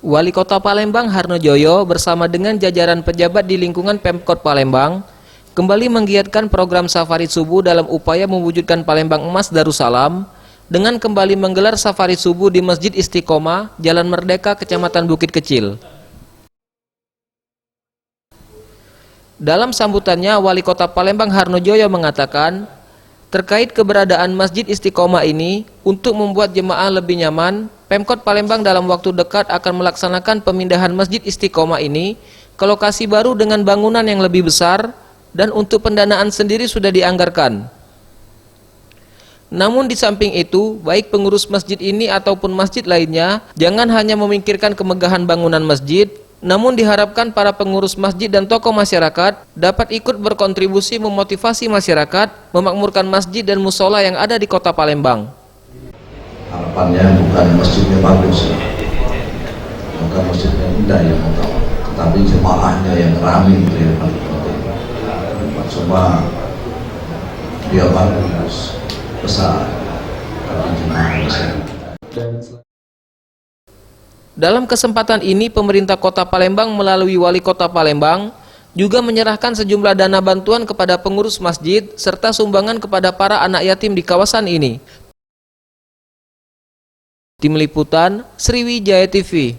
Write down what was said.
Wali Kota Palembang Harnojoyo bersama dengan jajaran pejabat di lingkungan Pemkot Palembang kembali menggiatkan program safari subuh dalam upaya mewujudkan Palembang Emas Darussalam dengan kembali menggelar safari subuh di Masjid Istiqomah, Jalan Merdeka, Kecamatan Bukit Kecil. Dalam sambutannya, Wali Kota Palembang Harnojoyo mengatakan, terkait keberadaan Masjid Istiqomah ini, untuk membuat jemaah lebih nyaman, Pemkot Palembang dalam waktu dekat akan melaksanakan pemindahan Masjid Istiqomah ini ke lokasi baru dengan bangunan yang lebih besar, dan untuk pendanaan sendiri sudah dianggarkan. Namun di samping itu, baik pengurus masjid ini ataupun masjid lainnya, jangan hanya memikirkan kemegahan bangunan masjid, namun diharapkan para pengurus masjid dan tokoh masyarakat dapat ikut berkontribusi memotivasi masyarakat memakmurkan masjid dan musola yang ada di Kota Palembang. Harapannya bukan masjidnya bagus, bukan masjidnya indah yang utama, tetapi jemaahnya yang ramai itu yang paling penting. Cuma dia bagus, besar, karena jemaah besar. Dalam kesempatan ini, pemerintah Kota Palembang melalui Wali Kota Palembang juga menyerahkan sejumlah dana bantuan kepada pengurus masjid serta sumbangan kepada para anak yatim di kawasan ini. Tim Liputan, Sriwijaya TV.